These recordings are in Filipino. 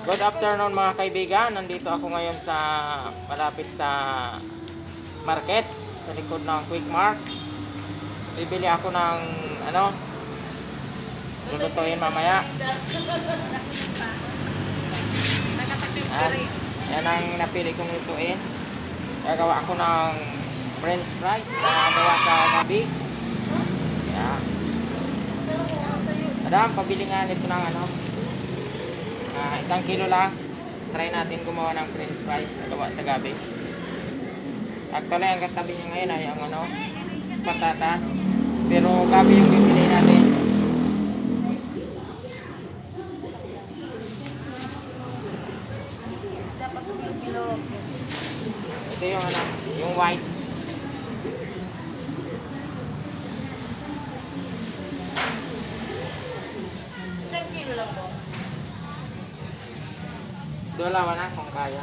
Good afternoon mga kaibigan. Nandito ako ngayon sa malapit sa market sa likod ng Quick Mart. Bibili ako ng lulutuin mamaya. Yan ang napili kong lutuin. Gagawa ako ng French fries na gawa sa gabi. Yeah. Madam, pabili nga nito ng 1 kilo lang. Try natin gumawa ng French fries na gawa sa gabi. Actually, ang katabi niya ngayon ay ang patatas. Pero gabi yung bibili natin. Dapat 1 kilo. Ito yung yung white. Isang kilo lang po. Dalawa na kung kaya.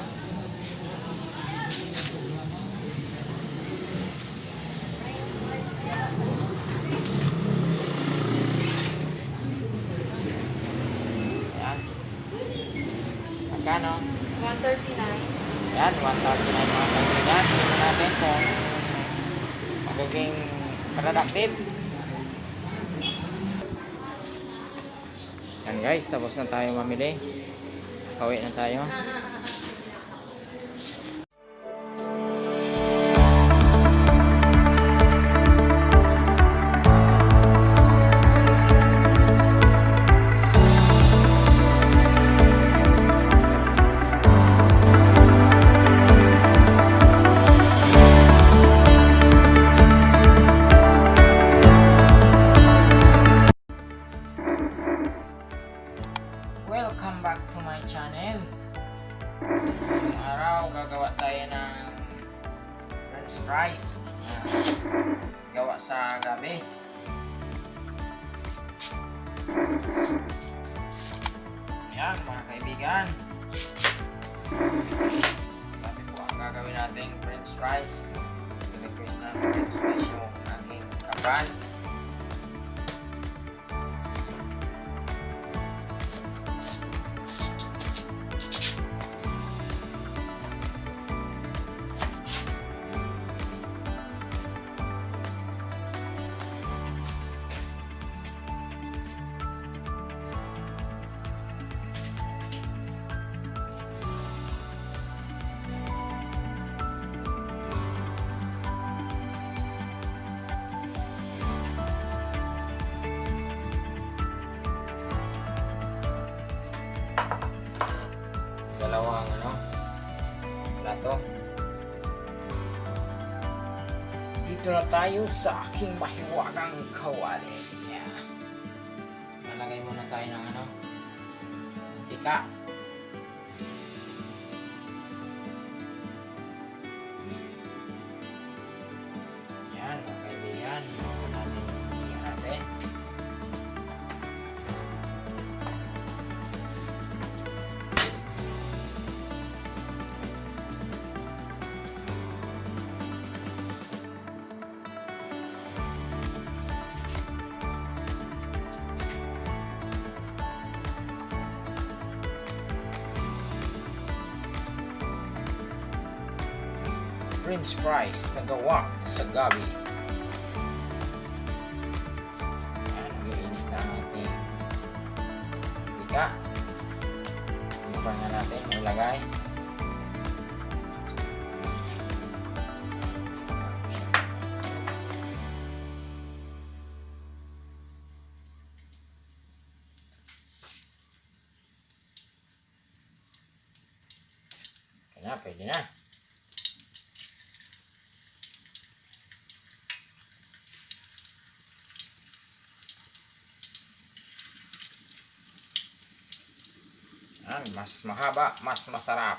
Ayan. Magkano? 139. Ayan, 139 mga kaibigan. Tingnan natin kung magiging productive. Yan guys, tapos na tayo mamili. Pauwi na tayo. Welcome back to my channel. Ngayong araw gagawa tayo ng French fries na gawa sa gabi. Ayan mga kaibigan, sabi po ang gagawin nating French fries. I-request na French fries yung aking kapan. Dalawang plato. Dito na tayo sa aking mahiwagang kawali. Yeah. Malagay muna tayo ng mantika. Yan mga kaibigan, ito natin yung natin. French fries na gawa sa gabi. Ayan, umiinit na ang ating mantika. Inupan na natin ilagay. Kaya pwede na. Mas mahaba, mas masarap.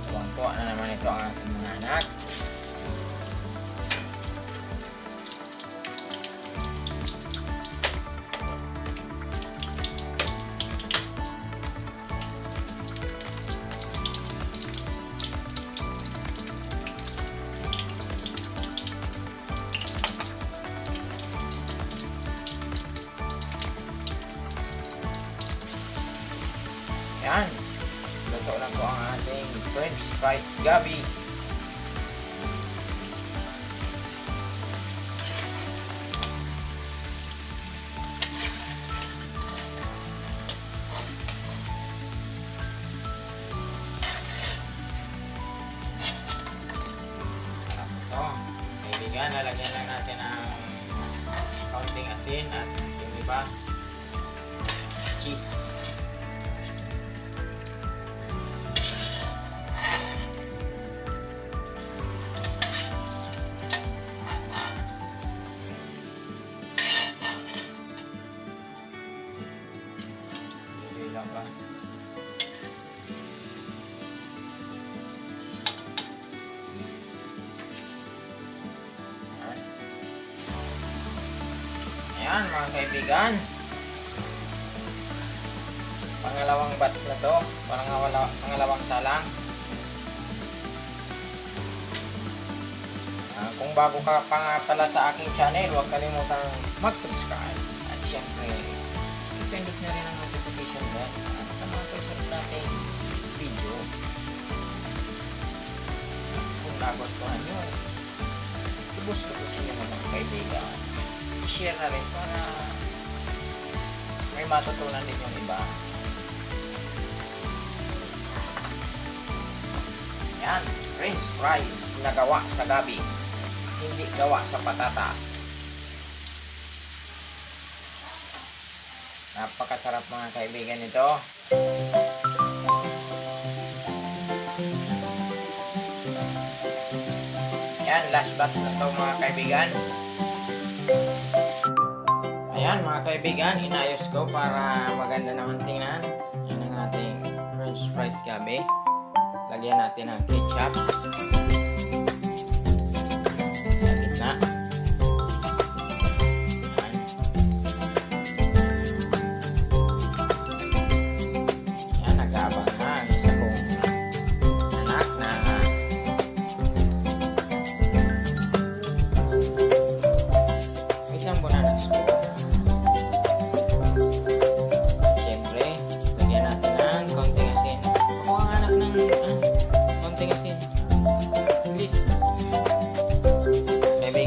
Tuwang-tuwa na naman ito ang aking mga anak. Yan. Luto na po ang ating French fries gabi. Sarap ito. Kaibigan, lalagyan lang natin ng kaunting asin at yung iba, cheese. Lang ba? Ayan mga kaibigan, pangalawang batch na to, pangalawang salang. Kung bago ka pa nga pala sa aking channel, huwag kalimutang mag-subscribe at syempre pindot na rin ang notification bell sa mga susunod nating video. Kung nagustuhan nyo, gusto nyo mga kaibigan, i-share na rin para may matutunan din yung iba. Yan, French fries na gawa sa gabi, hindi gawa sa patatas. Napakasarap mga kaibigan ito. Yan, last batch na ito mga kaibigan. Ayan mga kaibigan, inayos ko para maganda naman tingnan. Yan ang ating French fries gabi. Lagyan natin ng ketchup sa gitna.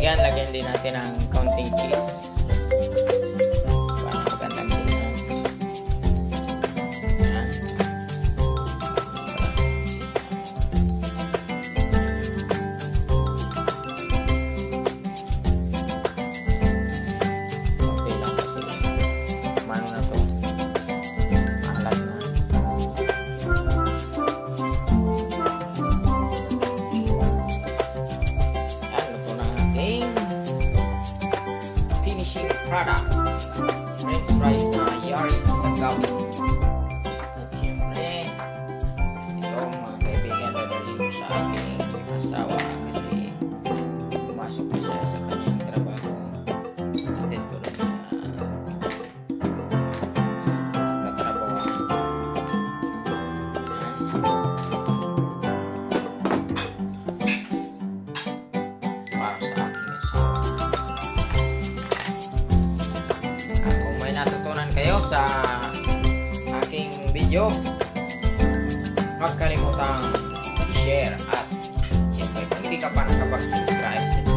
Lagyan din natin ng counting cheese para magandang tingnan. Ayan. Okay lang kasi mano na to, mahalat na. Product French fries na yari sa gabi. At syempre ito mga kaibigan, dadalhin ko sa aking asawa kasi pumasok na siya sa kanyang trabaho. Atid ko rin sa katrabaho para sa aking asawa. Natutunan kayo sa aking video, huwag kalimutang i-share at syempre kung hindi ka pa nakapag-subscribe